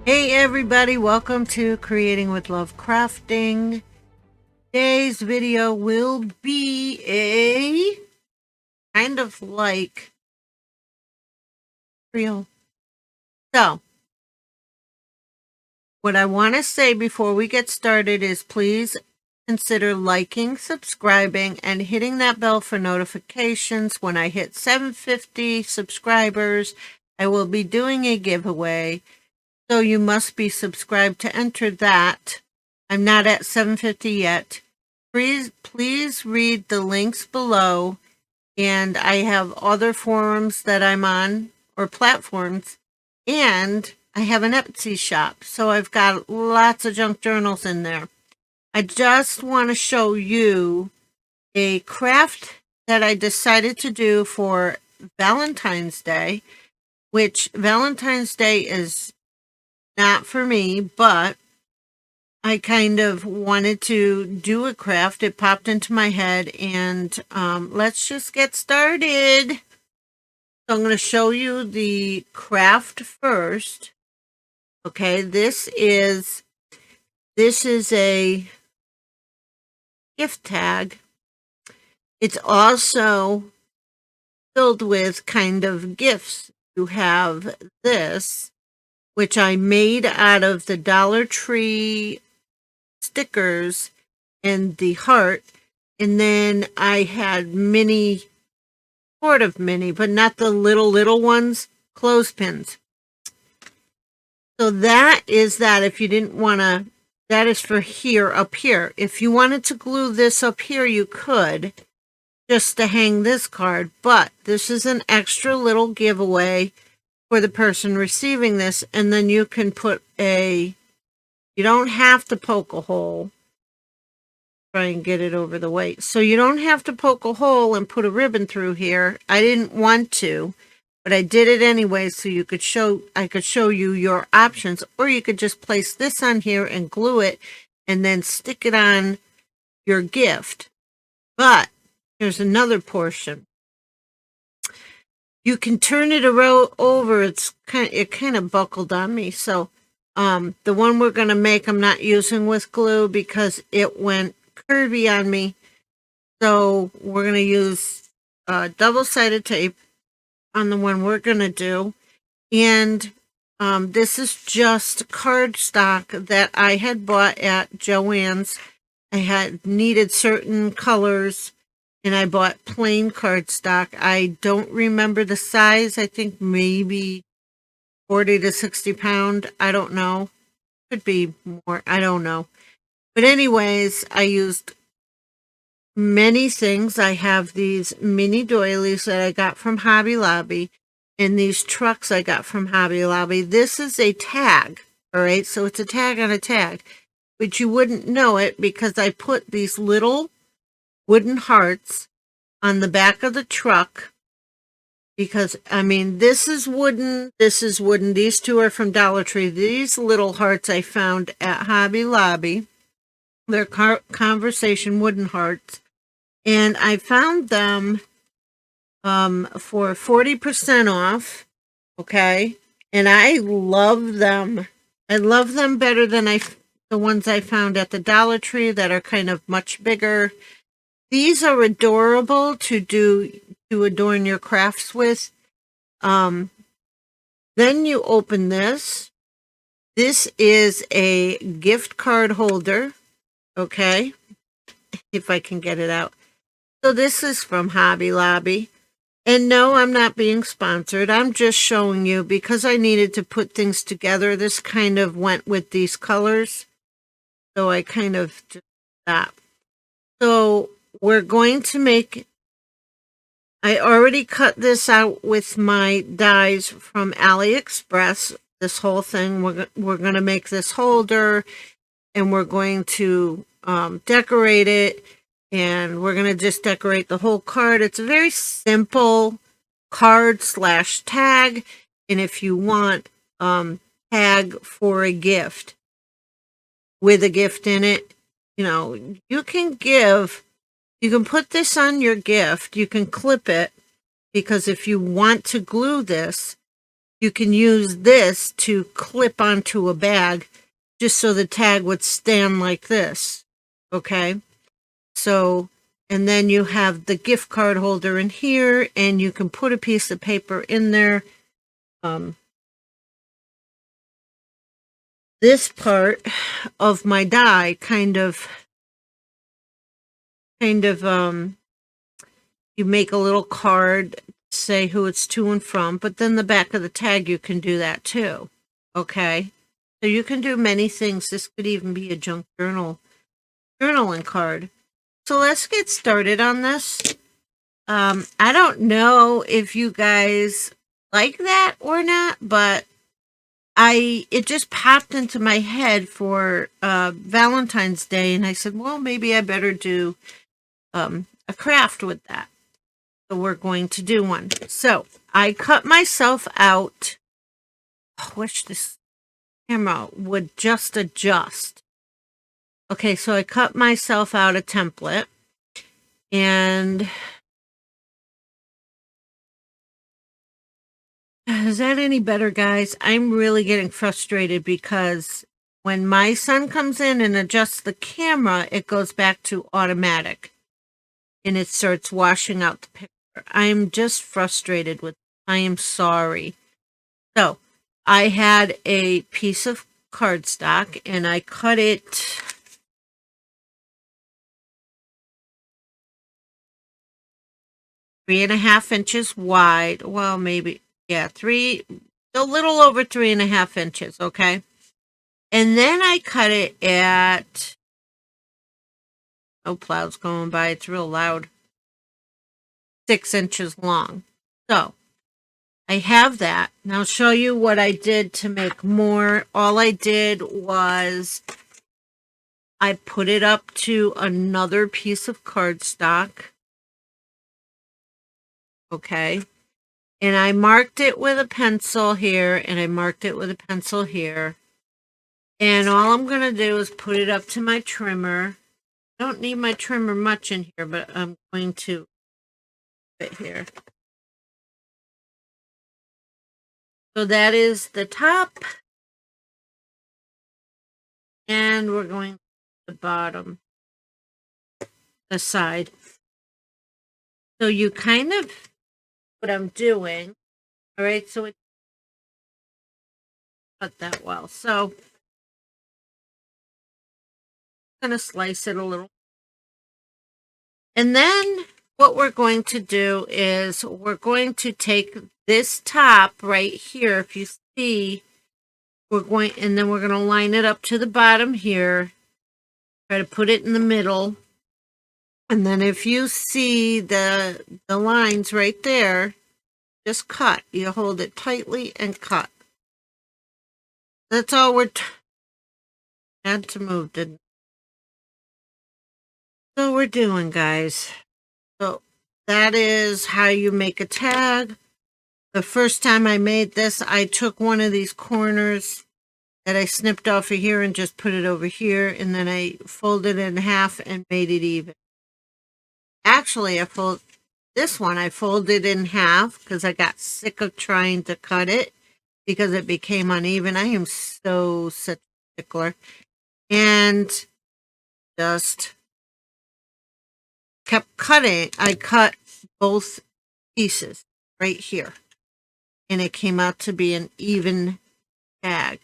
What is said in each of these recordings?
Hey everybody, welcome to Creating with Love Crafting. Today's video will be a kind of like real. So, what I want to say before we get started is please consider liking, subscribing, and hitting that bell for notifications. When I hit 750 subscribers, I will be doing a giveaway. So you must be subscribed to enter that. I'm not at 750 yet. Please read the links below, and I have other forums that I'm on, or platforms, and I have an Etsy shop, so I've got lots of junk journals in there. I just want to show you a craft that I decided to do for Valentine's Day, which Valentine's Day is not for me, but I kind of wanted to do a craft. It popped into my head, and let's just get started. So I'm going to show you the craft first. Okay, this is a gift tag. It's also filled with kind of gifts. You have this, which I made out of the Dollar Tree stickers and the heart, and then I had sort of mini, but not the little ones, clothespins. So that is that. If you didn't want to, that is for up here. If you wanted to glue this up here, you could, just to hang this card, but this is an extra little giveaway for the person receiving this, and then you can put you don't have to poke a hole. Try and get it over the way. So you don't have to poke a hole and put a ribbon through here. I didn't want to, but I did it anyway so I could show you your options, or you could just place this on here and glue it and then stick it on your gift. But here's another portion. You can turn it over. It kind of buckled on me. So the one we're going to make, I'm not using with glue because it went curvy on me. So we're going to use double-sided tape on the one we're going to do. And this is just cardstock that I had bought at Joann's. I had needed certain colors, and I bought plain cardstock. I don't remember the size. I think maybe 40 to 60 pound. I don't know. Could be more. I don't know. But anyways, I used many things. I have these mini doilies that I got from Hobby Lobby, and these trucks I got from Hobby Lobby. This is a tag, all right? So it's a tag on a tag, but you wouldn't know it because I put these little wooden hearts on the back of the truck because, I mean, this is wooden, this is wooden. These two are from Dollar Tree. These little hearts I found at Hobby Lobby. They're conversation wooden hearts, and I found them for 40% off. Okay, and I love them. I love them better than the ones I found at the Dollar Tree that are kind of much bigger. These are adorable to adorn your crafts with. Then you open this. This is a gift card holder. Okay, if I can get it out. So this is from Hobby Lobby. And no, I'm not being sponsored. I'm just showing you because I needed to put things together. This kind of went with these colors. So I kind of just that. So we're going to make, I already cut this out with my dies from AliExpress. This whole thing, we're going to make this holder, and we're going to decorate it, and we're going to just decorate the whole card. It's a very simple card / tag, and if you want tag for a gift with a gift in it, you can put this on your gift. You can clip it, because if you want to glue this, you can use this to clip onto a bag just so the tag would stand like this. Okay. So, and then you have the gift card holder in here, and you can put a piece of paper in there. This part of my die kind of, you make a little card, say who it's to and from, but then the back of the tag, you can do that too. Okay. So you can do many things. This could even be a junk journaling card. So let's get started on this. I don't know if you guys like that or not, but it just popped into my head for Valentine's Day, and I said, well, maybe I better do a craft with that. So we're going to do one. So I cut myself out. I wish this camera would just adjust. Okay, so I cut myself out a template, and is that any better, guys? I'm really getting frustrated because when my son comes in and adjusts the camera, it goes back to automatic and it starts washing out the picture. I'm just frustrated with it. I am sorry. So I had a piece of cardstock and I cut it 3.5 inches wide. Well, maybe, yeah, a little over 3.5 inches, okay? And then I cut it at, oh, cloud's going by, it's real loud, 6 inches long. So I have that. Now I'll show you what I did to make more. All I did was I put it up to another piece of cardstock. Okay. And I marked it with a pencil here, and I marked it with a pencil here. And all I'm going to do is put it up to my trimmer. I don't need my trimmer much in here, but I'm going to put it here. So that is the top. And we're going to the bottom, the side. So you kind of, what I'm doing, all right, so it's cut that well. So I'm going to slice it a little. And then what we're going to do is we're going to take this top right here, if you see, and then we're going to line it up to the bottom here, try to put it in the middle. And then if you see the lines right there, just cut. You hold it tightly and cut. That's all we're had to move, didn't so we're doing, guys. So that is how you make a tag. The first time I made this, I took one of these corners that I snipped off of here and just put it over here, and then I folded it in half and made it even. Actually, I folded in half because I got sick of trying to cut it because it became uneven. I am so such a stickler. And just kept cutting. I cut both pieces right here. And it came out to be an even tag.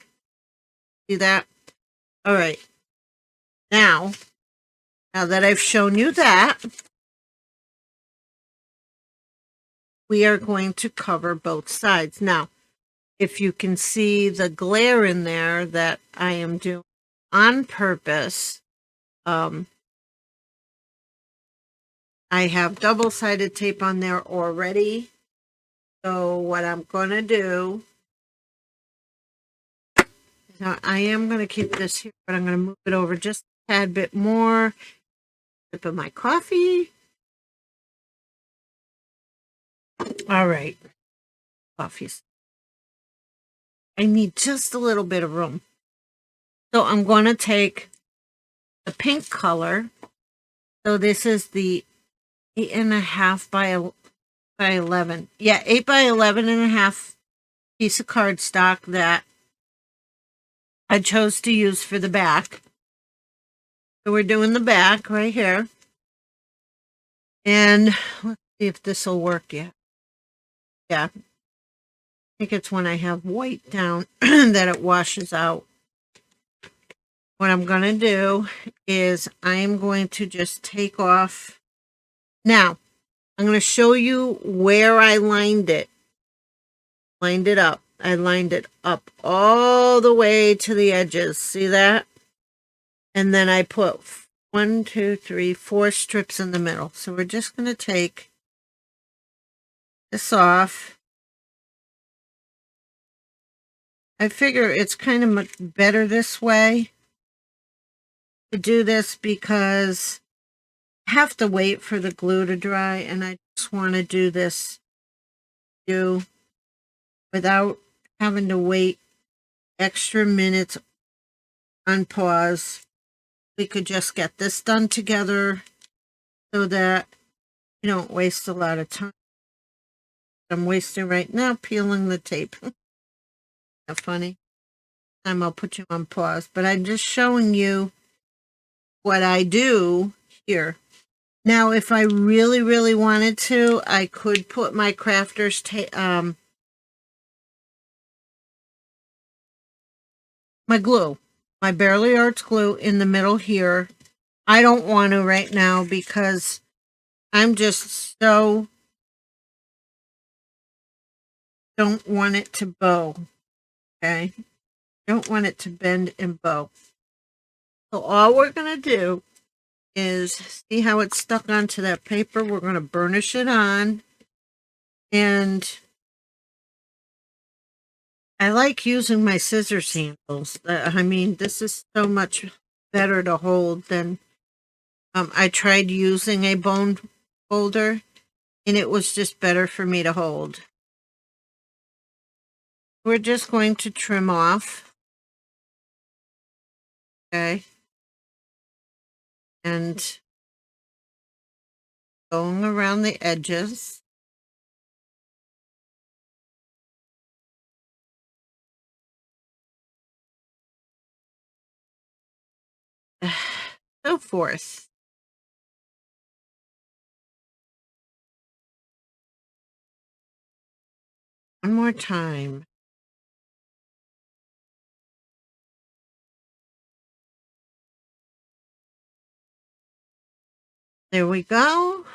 See that? All right. Now that I've shown you that, we are going to cover both sides. Now, if you can see the glare in there that I am doing on purpose, I have double-sided tape on there already. So what I'm going to do, now I am going to keep this here, but I'm going to move it over just a tad bit more. Sip of my coffee. All right. Coffees. I need just a little bit of room. So I'm going to take the pink color. So this is the 8.5 by 11. Yeah, 8 by 11.5 piece of cardstock that I chose to use for the back. So we're doing the back right here. And let's see if this will work yet. Yeah. I think it's when I have white down that it washes out. What I'm going to do is I'm going to just take off. Now, I'm going to show you where I lined it. Lined it up. I lined it up all the way to the edges. See that? And then I put 1, 2, 3, 4 strips in the middle. So we're just going to take this off. I figure it's kind of much better this way to do this because I have to wait for the glue to dry, and I just want to do this without having to wait extra minutes on pause. We could just get this done together so that you don't waste a lot of time. I'm wasting right now peeling the tape. Not funny. I'll put you on pause, but I'm just showing you what I do here. Now, if I really, really wanted to, I could put my crafter's my glue, my Barely Arts glue in the middle here. I don't want to right now because I'm just so don't want it to bow. Okay, don't want it to bend and bow. So all we're gonna do is see how it's stuck onto that paper. We're gonna burnish it on, and I like using my scissors handles. I mean, this is so much better to hold than I tried using a bone folder, and it was just better for me to hold. We're just going to trim off. Okay. And going around the edges. So forth. One more time. There we go.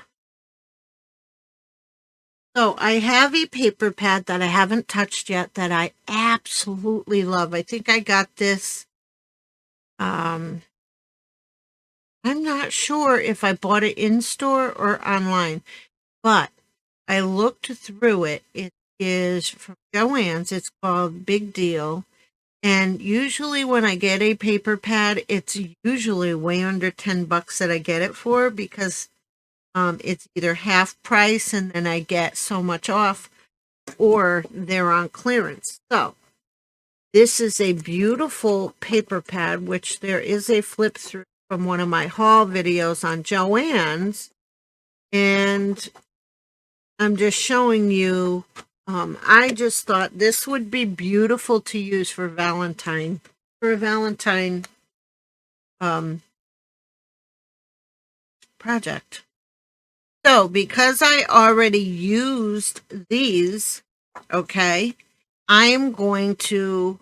So I have a paper pad that I haven't touched yet that I absolutely love. I think I got this. I'm not sure if I bought it in store or online, but I looked through it. It is from Joann's. It's called Big Deal. And usually when I get a paper pad, it's usually way under $10 that I get it for because it's either half price and then I get so much off, or they're on clearance. So this is a beautiful paper pad, which there is a flip through from one of my haul videos on Joann's. And I'm just showing you, I just thought this would be beautiful to use for Valentine, for a Valentine project. So because I already used these, okay, I'm going to,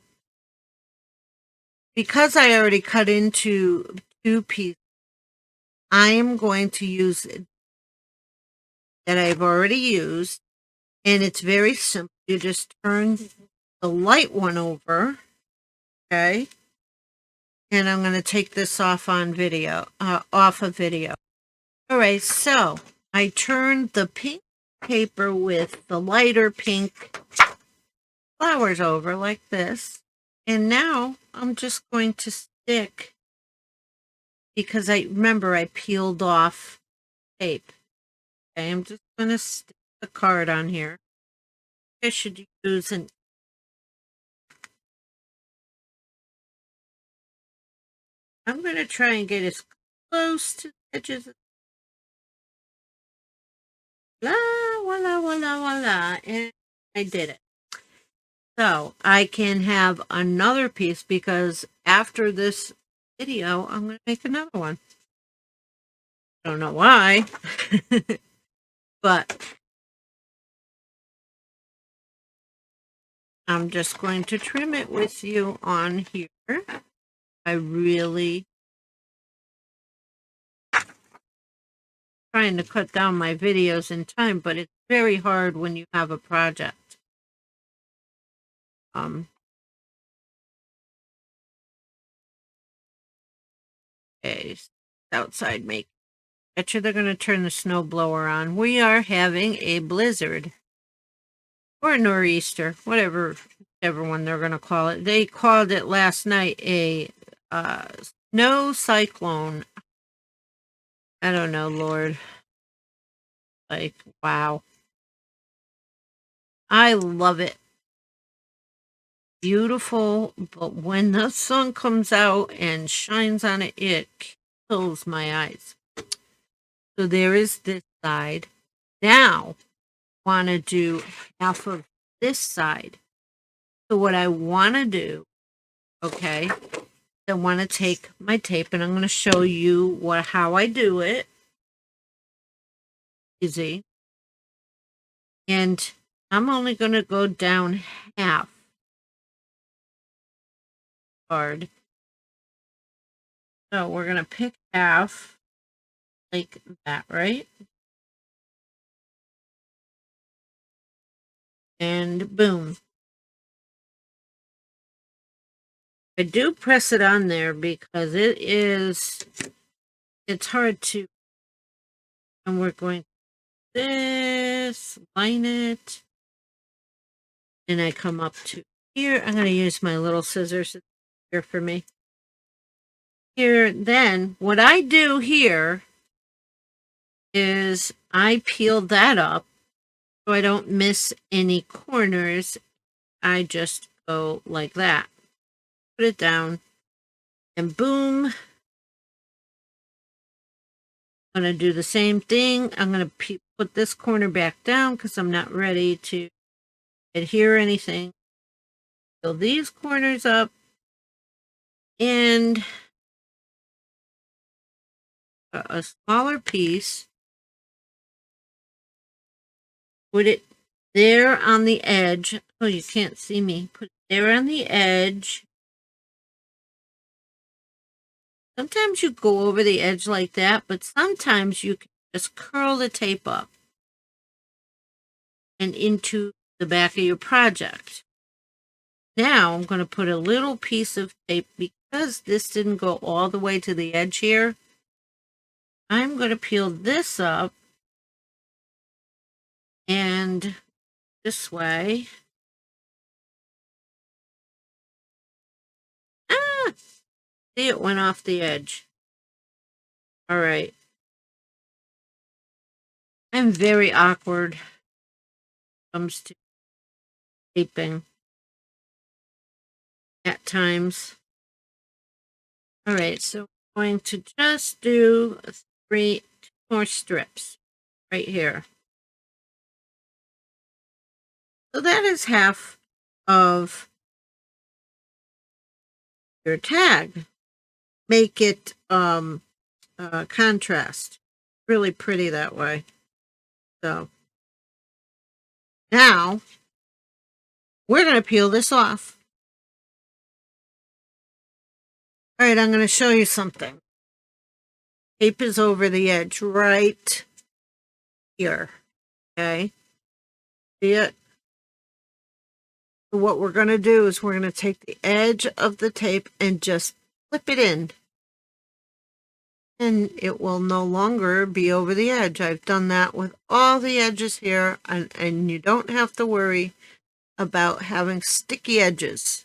because I already cut into 2 pieces, I am going to use that I've already used, and it's very simple. You just turn the light one over, okay, and I'm going to take this off on video, off of video. All right, so I turned the pink paper with the lighter pink flowers over like this. And now I'm just going to stick, because I remember I peeled off tape. Okay, I'm just going to stick the card on here. I should use an I'm going to try and get as close to the edges. La, voila, voila, voila. And I did it. So I can have another piece because after this video, I'm going to make another one. I don't know why, but I'm just going to trim it with you on here. I really trying to cut down my videos in time, but it's very hard when you have a project. Okay, outside make. Bet you they're going to turn the snow blower on. We are having a blizzard or a nor'easter, whatever one they're going to call it. They called it last night a snow cyclone. I don't know, Lord. Like, wow. I love it. Beautiful, but when the sun comes out and shines on it, it kills my eyes. So there is this side. Now, want to do half of this side. So what I want to do, okay, I want to take my tape and I'm going to show you how I do it. Easy. And I'm only going to go down half hard. So we're going to pick half like that, right? And boom. I do press it on there because it's hard to, and we're going to this, line it, and I come up to here. I'm going to use my little scissors here for me. Here, then, what I do here is I peel that up so I don't miss any corners. I just go like that. Put it down, and boom. I'm going to do the same thing. I'm going to put this corner back down because I'm not ready to adhere anything. Fill these corners up and a smaller piece. Put it there on the edge. Oh, you can't see me. Put it there on the edge. Sometimes you go over the edge like that, but sometimes you can just curl the tape up and into the back of your project. Now I'm going to put a little piece of tape because this didn't go all the way to the edge here. I'm going to peel this up and this way. Ah! See, it went off the edge. All right. I'm very awkward when it comes to taping at times. All right, so I'm going to just do 3 more strips right here. So that is half of your tag. Make it contrast. Really pretty that way. So now we're going to peel this off. All right, I'm going to show you something. Tape is over the edge right here. Okay. See it? So what we're going to do is we're going to take the edge of the tape and just flip it in. And it will no longer be over the edge. I've done that with all the edges here, and you don't have to worry about having sticky edges.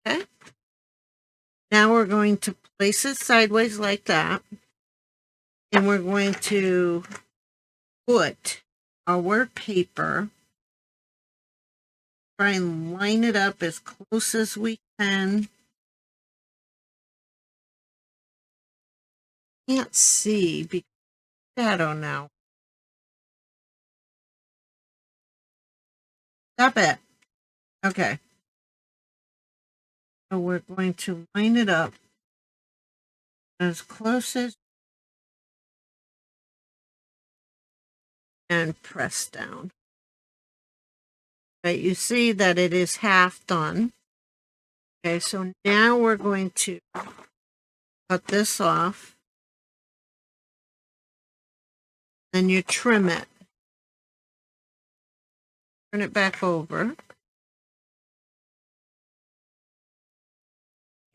Okay? Now we're going to place it sideways like that, and we're going to put our paper, try and line it up as close as we can. Can't see because shadow now. Stop it. Okay. So we're going to line it up as close as and press down. Right, you see that it is half done. Okay, so now we're going to cut this off. Then you trim it. Turn it back over.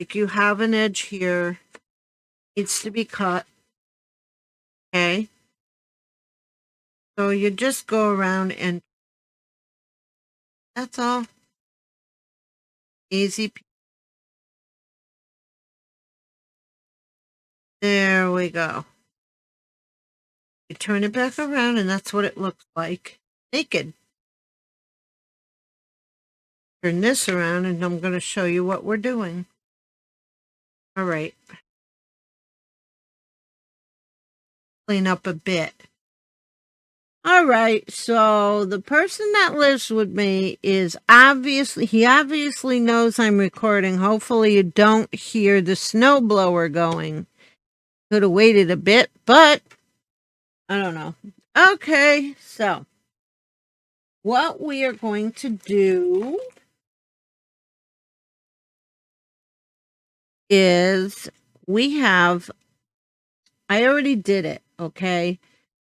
Like you have an edge here. Needs to be cut. Okay. So you just go around and that's all. Easy. There we go. You turn it back around and that's what it looks like. Naked. Turn this around and I'm going to show you what we're doing. All right. Clean up a bit. All right, so the person that lives with me he obviously knows I'm recording. Hopefully you don't hear the snowblower going. Could have waited a bit, but I don't know. Okay, so what we are going to do is I already did it, okay?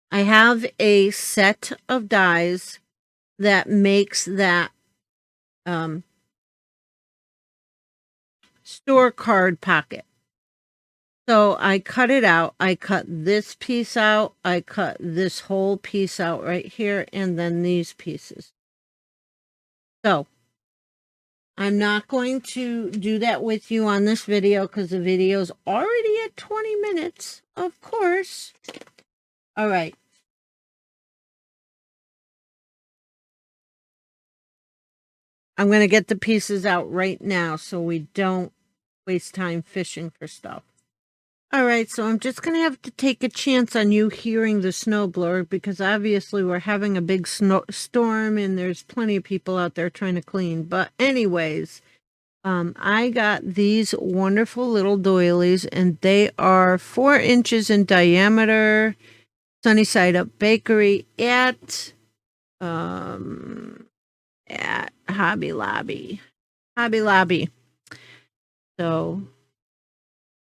I have a set of dies that makes that store card pocket. So I cut it out. I cut this piece out. I cut this whole piece out right here, and then these pieces. So I'm not going to do that with you on this video because the video's already at 20 minutes, of course. All right. I'm going to get the pieces out right now so we don't waste time fishing for stuff. All right, so I'm just going to have to take a chance on you hearing the snowblower because obviously we're having a big storm and there's plenty of people out there trying to clean. But anyways, I got these wonderful little doilies and they are 4 inches in diameter. Sunny Side Up Bakery at Hobby Lobby. So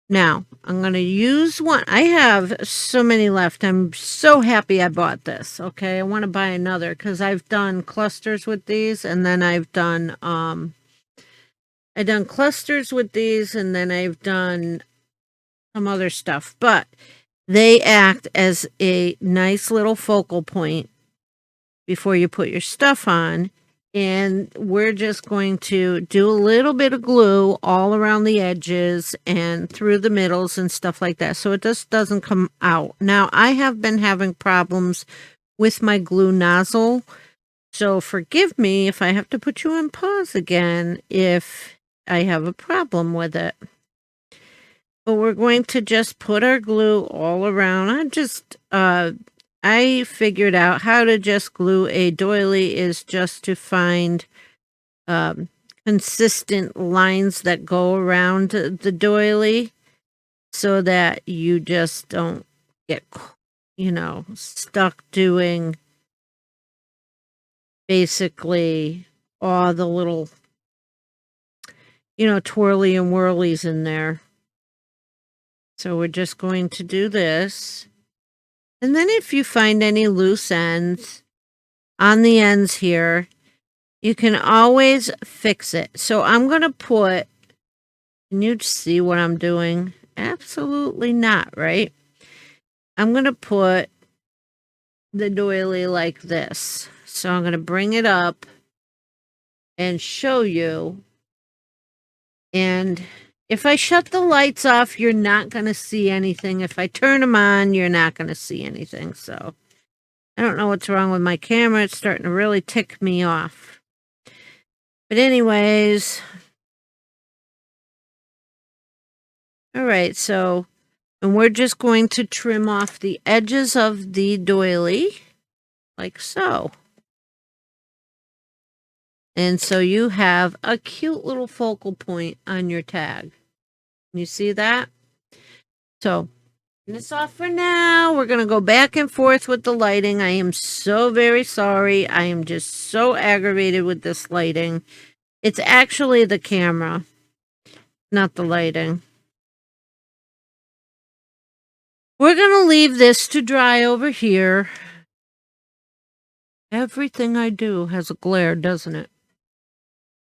now I'm going to use one. I have so many left. I'm so happy I bought this. Okay. I want to buy another because I've done clusters with these and then I've done clusters with these and then I've done some other stuff, but they act as a nice little focal point before you put your stuff on. And we're just going to do a little bit of glue all around the edges and through the middles and stuff like that. So it just doesn't come out. Now, I have been having problems with my glue nozzle. So forgive me if I have to put you on pause again if I have a problem with it. But we're going to just put our glue all around. I figured out how to just glue a doily is just to find consistent lines that go around the doily so that you just don't get, stuck doing basically all the little, twirly and whirlies in there. So we're just going to do this. And then if you find any loose ends on the ends here, you can always fix it. So I'm going to put, can you see what I'm doing? Absolutely not, right? I'm going to put the doily like this. So I'm going to bring it up and show you. And if I shut the lights off, you're not going to see anything. If I turn them on, you're not going to see anything. So I don't know what's wrong with my camera. It's starting to really tick me off. But anyways, all right, so, and we're just going to trim off the edges of the doily, like so. And so you have a cute little focal point on your tag. You see that? So this off for now. We're going to go back and forth with the lighting. I am so very sorry. I am just so aggravated with this lighting. It's actually the camera, not the lighting. We're going to leave this to dry over here. Everything I do has a glare, doesn't it?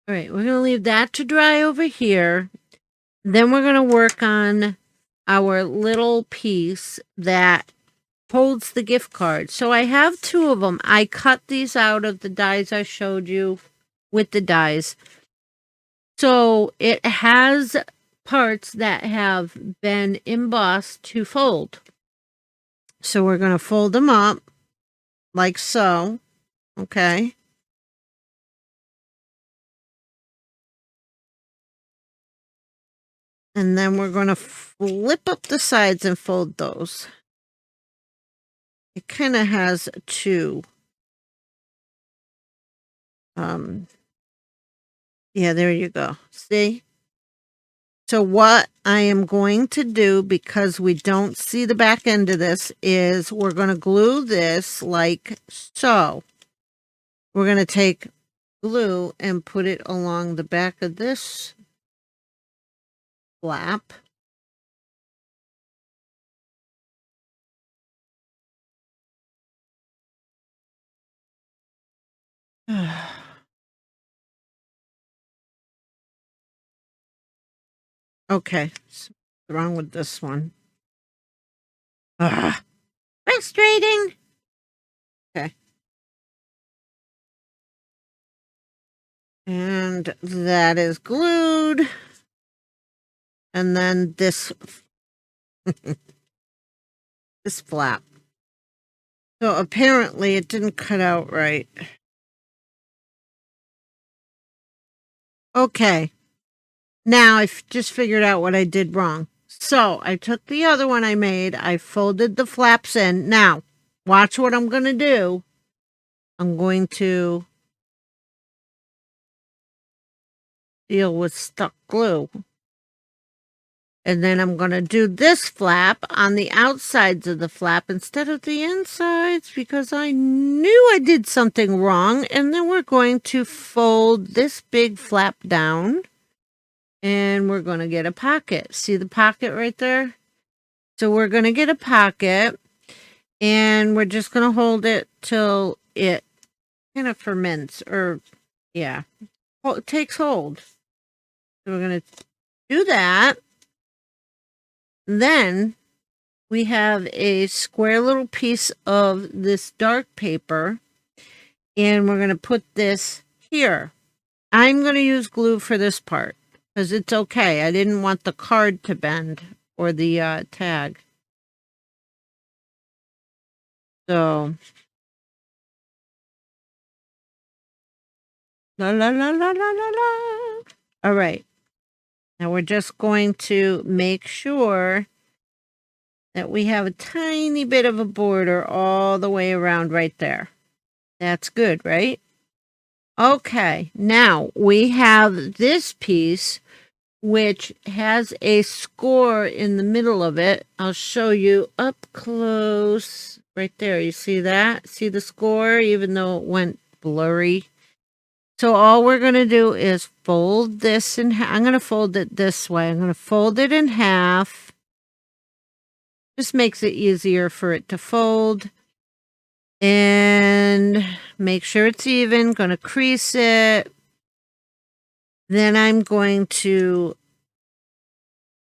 All right, we're going to leave that to dry over here. Then we're going to work on our little piece that holds the gift card. So I have two of them. I cut these out of the dies I showed you with the dies. So it has parts that have been embossed to fold. So we're going to fold them up like so. Okay. And then we're going to flip up the sides and fold those. It kind of has two. Yeah, there you go. See? So what I am going to do, because we don't see the back end of this, is we're going to glue this like so. We're going to take glue and put it along the back of this flap. Okay, what's wrong with this one? Ugh. Frustrating. Okay. And that is glued. And then this this flap. So apparently it didn't cut out right. Okay. Now I just figured out what I did wrong. So I took the other one I made. I folded the flaps in. Now, watch what I'm going to do. I'm going to deal with stuck glue. And then I'm going to do this flap on the outsides of the flap instead of the insides because I knew I did something wrong. And then we're going to fold this big flap down and we're going to get a pocket. See the pocket right there? So we're going to get a pocket and we're just going to hold it till it kind of ferments or, yeah, it takes hold. So we're going to do that. Then we have a square little piece of this dark paper and we're going to put this here. I'm going to use glue for this part because it's okay. I didn't want the card to bend or the tag. So, la la la la la la la. All right. Now we're just going to make sure that we have a tiny bit of a border all the way around right there. That's good, right? Okay, now we have this piece which has a score in the middle of it. I'll show you up close right there. You see that? See the score even though it went blurry? So all we're going to do is fold this in half. I'm going to fold it this way. I'm going to fold it in half. Just makes it easier for it to fold. And make sure it's even. Going to crease it. Then I'm going to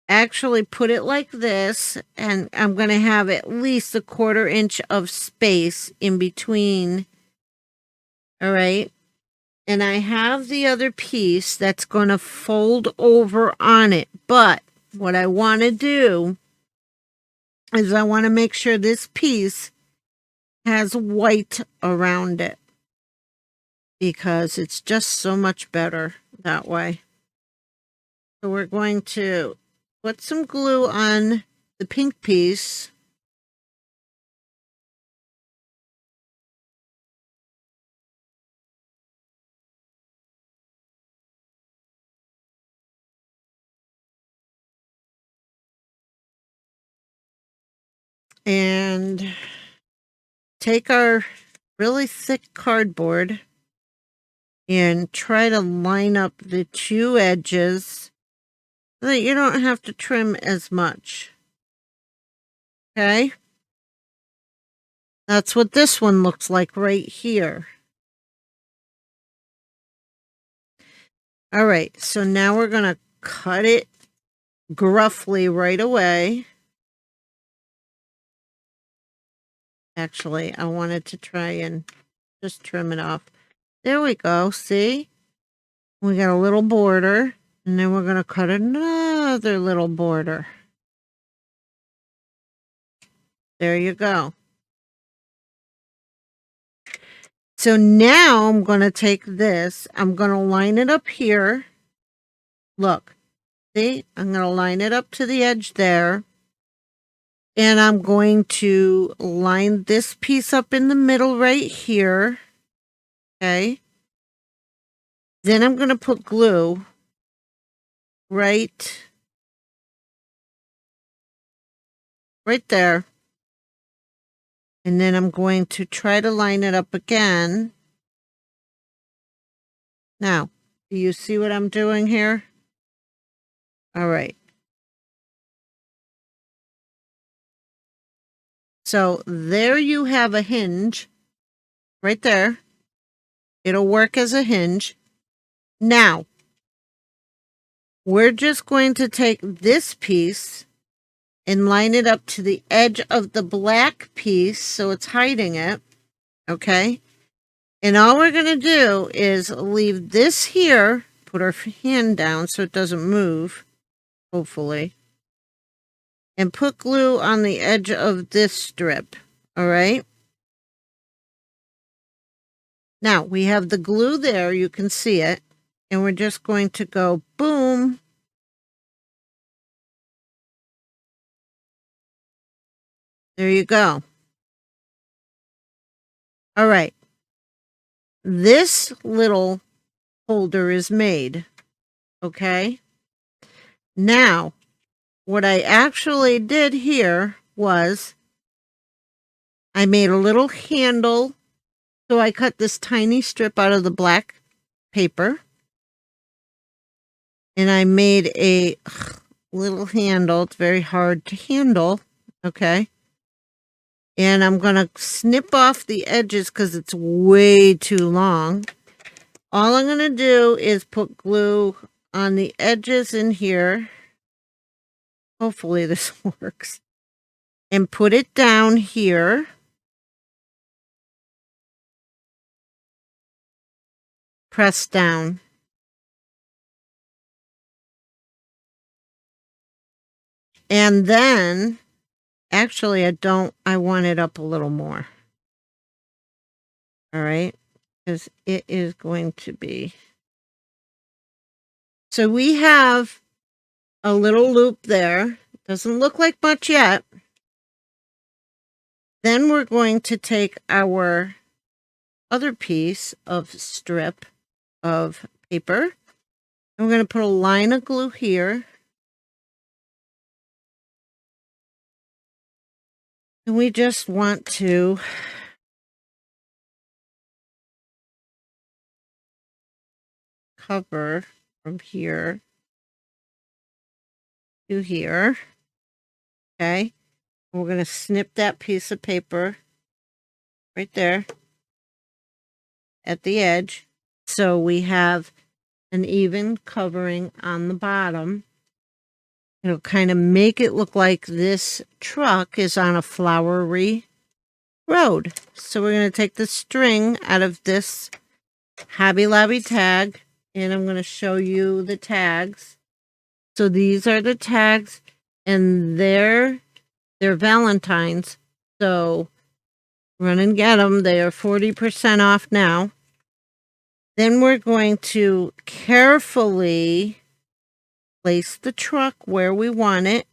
actually put it like this. And I'm going to have at least a 1/4 inch of space in between. All right. And I have the other piece that's going to fold over on it. But what I want to do is I want to make sure this piece has white around it because it's just so much better that way. So we're going to put some glue on the pink piece. and take our really thick cardboard and try to line up the two edges so that you don't have to trim as much. Okay? That's what this one looks like right here. All right, so now we're going to cut it gruffly right away. Actually, I wanted to try and just trim it off. There we go. See? We got a little border, and then we're going to cut another little border. There you go. So now I'm going to take this. I'm going to line it up here. Look. See? I'm going to line it up to the edge there. And I'm going to line this piece up in the middle right here. Okay. Then I'm going to put glue right there. And then I'm going to try to line it up again. Now, do you see what I'm doing here? All right. So there you have a hinge right there. It'll work as a hinge. Now, we're just going to take this piece and line it up to the edge of the black piece so it's hiding it. Okay? And all we're going to do is leave this here, put our hand down so it doesn't move, hopefully, and put glue on the edge of this strip. All right? Now, we have the glue there. You can see it. And we're just going to go boom. There you go. All right. This little holder is made. Okay? Now, what I actually did here was I made a little handle. So I cut this tiny strip out of the black paper. And I made a little handle. It's very hard to handle. Okay. And I'm going to snip off the edges because it's way too long. All I'm going to do is put glue on the edges in here. Hopefully this works. And put it down here. Press down. And then, actually, I want it up a little more. All right, because it is going to be. So we have a little loop there. Doesn't look like much yet. Then we're going to take our other piece of strip of paper. And we're going to put a line of glue here. And we just want to cover from here to here. Okay. And we're going to snip that piece of paper right there at the edge. So we have an even covering on the bottom. It'll kind of make it look like this truck is on a flowery road. So we're going to take the string out of this Hobby Lobby tag, and I'm going to show you the tags. So these are the tags, and they're Valentines. So run and get them. They are 40% off now. Then we're going to carefully place the truck where we want it,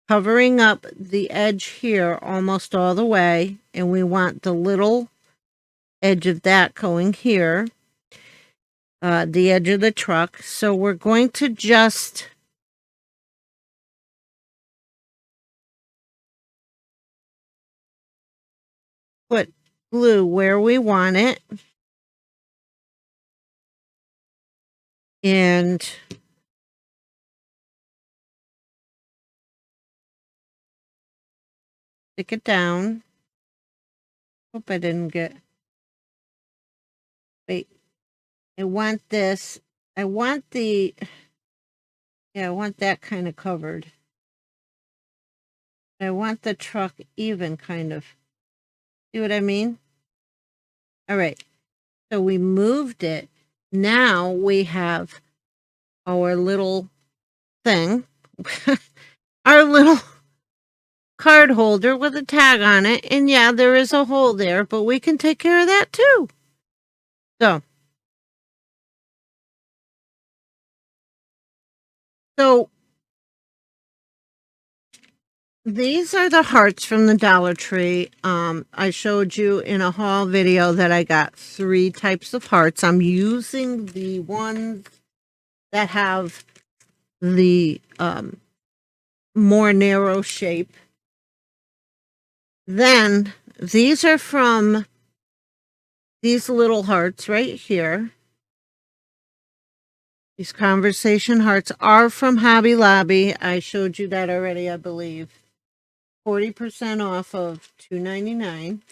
covering up the edge here almost all the way, and we want the little edge of that going here, the edge of the truck. So we're going to just put glue where we want it. And stick it down. Hope I didn't get... Wait. I want this. I want the... Yeah, I want that kind of covered. I want the truck even, kind of. See what I mean? All right. So we moved it. Now we have our little thing. Our little card holder with a tag on it. And yeah, there is a hole there, but we can take care of that too. So these are the hearts from the Dollar Tree. I showed you in a haul video that I got 3 types of hearts. I'm using the ones that have the more narrow shape. Then these are from these little hearts right here. These conversation hearts are from Hobby Lobby. I showed you that already, I believe. 40% off of $2.99.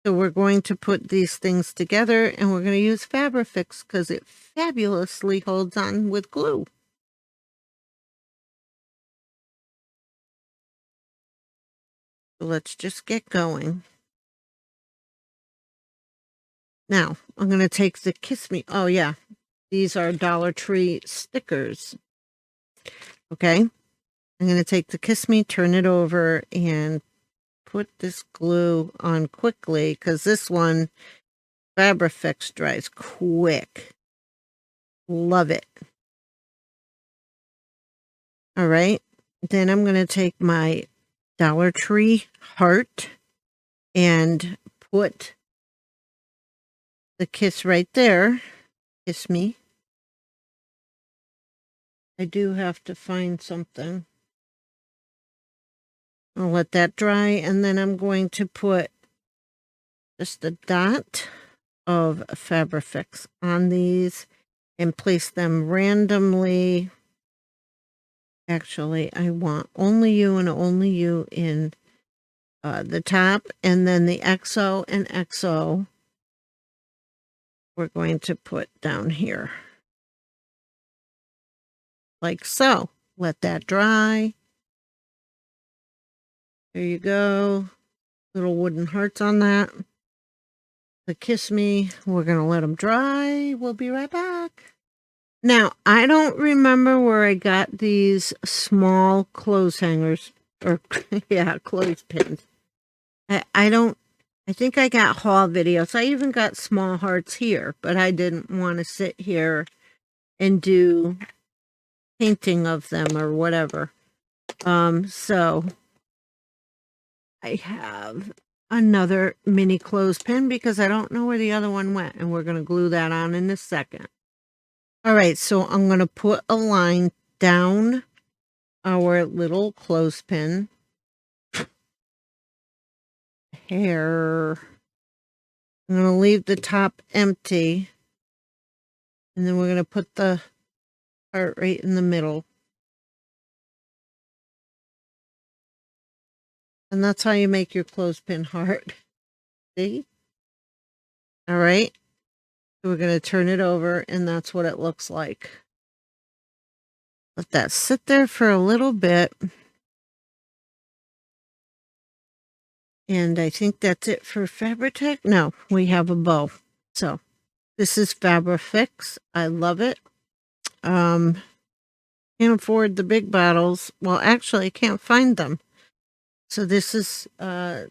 So we're going to put these things together, and we're going to use Fabrifix because it fabulously holds on with glue. So let's just get going. Now, I'm going to take the Kiss Me. Oh, yeah. These are Dollar Tree stickers. Okay. I'm going to take the Kiss Me, turn it over, and put this glue on quickly because this one, Fabrifix, dries quick. Love it. All right. Then I'm going to take my Dollar Tree heart and put the kiss right there. Kiss me. I do have to find something. I'll let that dry, and then I'm going to put just a dot of Fabrifix on these and place them randomly. Actually, I want only you and only you in the top, and then the XO and XO we're going to put down here. Like so. Let that dry. There you go. Little wooden hearts on that. The Kiss Me, we're going to let them dry. We'll be right back. Now, I don't remember where I got these small clothes hangers, or yeah, clothespins. I think I got haul videos. I even got small hearts here, but I didn't want to sit here and do painting of them or whatever. So I have another mini clothespin because I don't know where the other one went, and we're going to glue that on in a second. All right, so I'm going to put a line down our little clothespin. Hair. I'm going to leave the top empty, and then we're going to put the heart right in the middle. And that's how you make your clothespin heart. See? All right. So we're going to turn it over, and that's what it looks like. Let that sit there for a little bit. And I think that's it for Fabri-Tac. No, we have a bow. So this is Fabrifix. I love it. Can't afford the big bottles. Well, actually, I can't find them. So this is the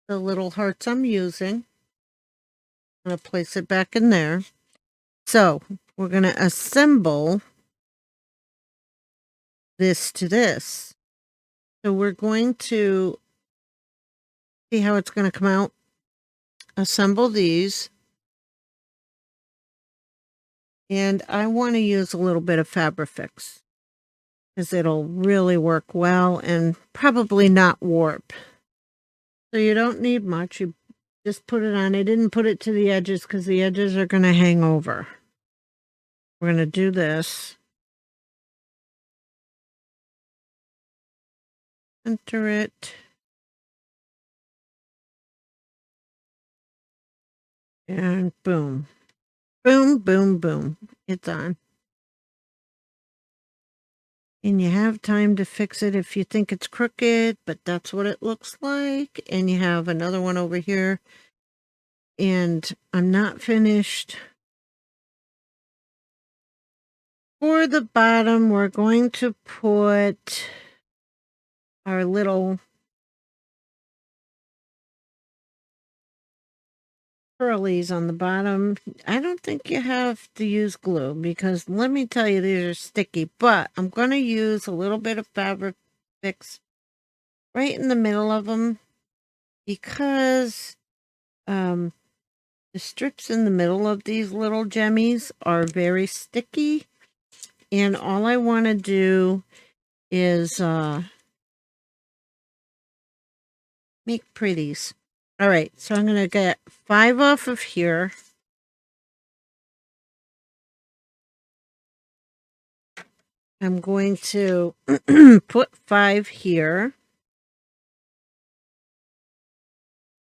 little hearts I'm using. I'm going to place it back in there. So we're going to assemble this to this. So we're going to see how it's going to come out. Assemble these. And I want to use a little bit of Fabrifix. because it'll really work well and probably not warp. So you don't need much. You just put it on. I didn't put it to the edges because the edges are going to hang over. We're going to do this. Enter it. And boom. Boom, boom, boom. It's on. And you have time to fix it if you think it's crooked, but that's what it looks like. And you have another one over here. And I'm not finished. For the bottom, we're going to put our little curlies on the bottom. I don't think you have to use glue because let me tell you, these are sticky, but I'm going to use a little bit of fabric fix right in the middle of them because the strips in the middle of these little gemmies are very sticky, and all I want to do is make pretties. All right, so I'm going to get 5 off of here. I'm going to put 5 here.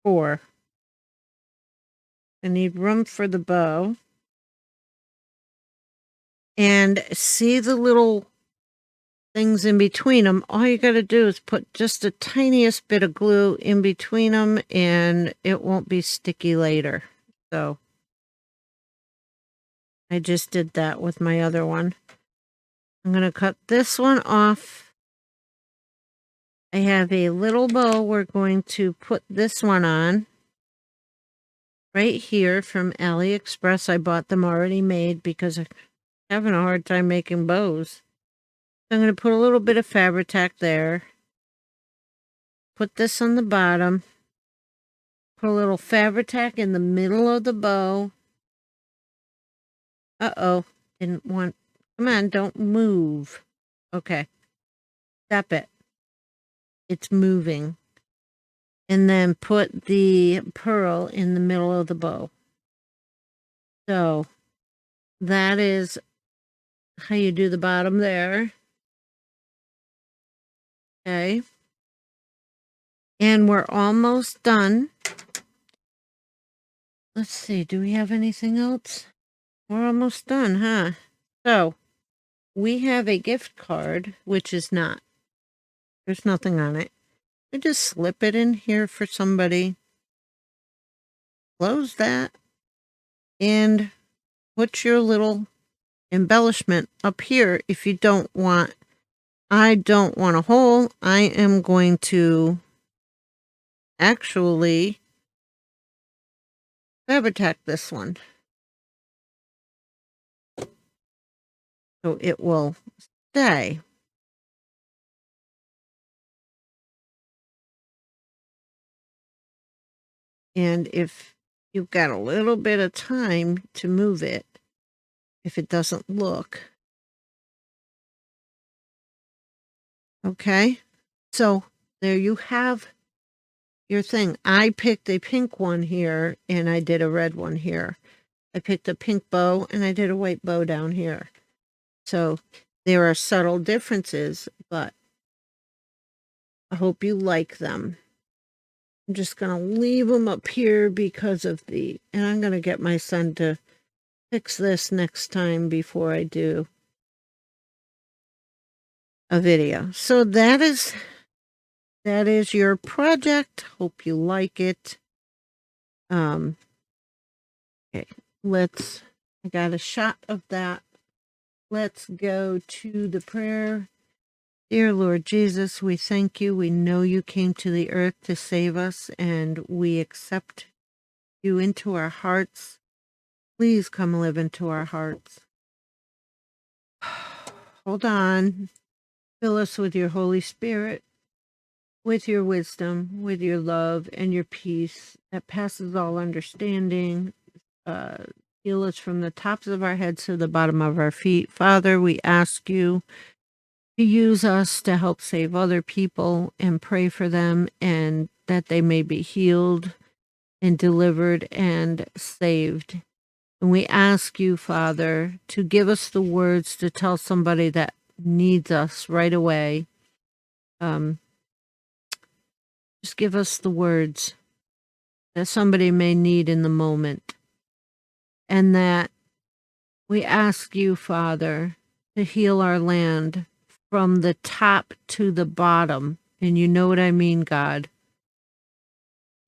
4. I need room for the bow. And see the little things in between them? All you got to do is put just the tiniest bit of glue in between them and it won't be sticky later. So I just did that with my other one. I'm going to cut this one off. I have a little bow we're going to put this one on. Right here from AliExpress. I bought them already made because I'm having a hard time making bows. So I'm going to put a little bit of Fabri-Tac there. Put this on the bottom. Put a little Fabri-Tac in the middle of the bow. Uh-oh. Didn't want... Come on, don't move. Okay. Stop it. It's moving. And then put the pearl in the middle of the bow. So that is how you do the bottom there. Okay. And we're almost done. Let's see, do we have anything else? We're almost done, huh? So we have a gift card, which is not. There's nothing on it. We just slip it in here for somebody. Close that. And put your little embellishment up here if you don't want. I don't want a hole. I am going to actually Fabri-Tac this one. So it will stay. And if you've got a little bit of time to move it, if it doesn't look. Okay, so there you have your thing. I picked a pink one here and I did a red one here. I picked a pink bow and I did a white bow down here. So there are subtle differences, but I hope you like them. I'm just going to leave them up here because of and I'm going to get my son to fix this next time before I do a video. So that is your project. Hope you like it. Okay, I got a shot of that. Let's go to the prayer. Dear Lord Jesus, we thank you. We know you came to the earth to save us, and we accept you into our hearts. Please come live into our hearts. Hold on. Fill us with your Holy Spirit, with your wisdom, with your love, and your peace that passes all understanding. Heal us from the tops of our heads to the bottom of our feet. Father, we ask you to use us to help save other people and pray for them, and that they may be healed and delivered and saved. And we ask you, Father, to give us the words to tell somebody that needs us right away. Just give us the words that somebody may need in the moment. And that we ask you, Father, to heal our land from the top to the bottom. And you know what I mean, God.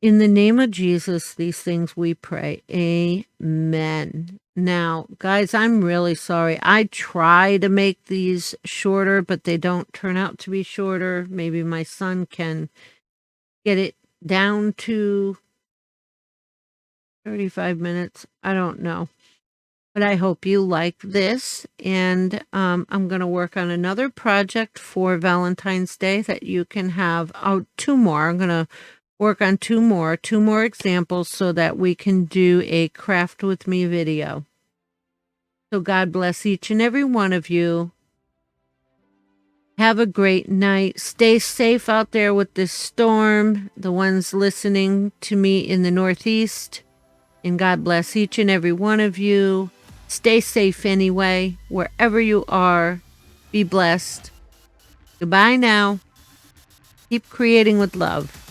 In the name of Jesus, these things we pray. Amen. Now, guys, I'm really sorry. I try to make these shorter, but they don't turn out to be shorter. Maybe my son can get it down to 35 minutes. I don't know. But I hope you like this. And I'm going to work on another project for Valentine's Day that you can have. Oh, two more. I'm going to work on two more examples so that we can do a craft with me video. So God bless each and every one of you. Have a great night. Stay safe out there with this storm. The ones listening to me in the Northeast. And God bless each and every one of you. Stay safe anyway, wherever you are. Be blessed. Goodbye now. Keep creating with love.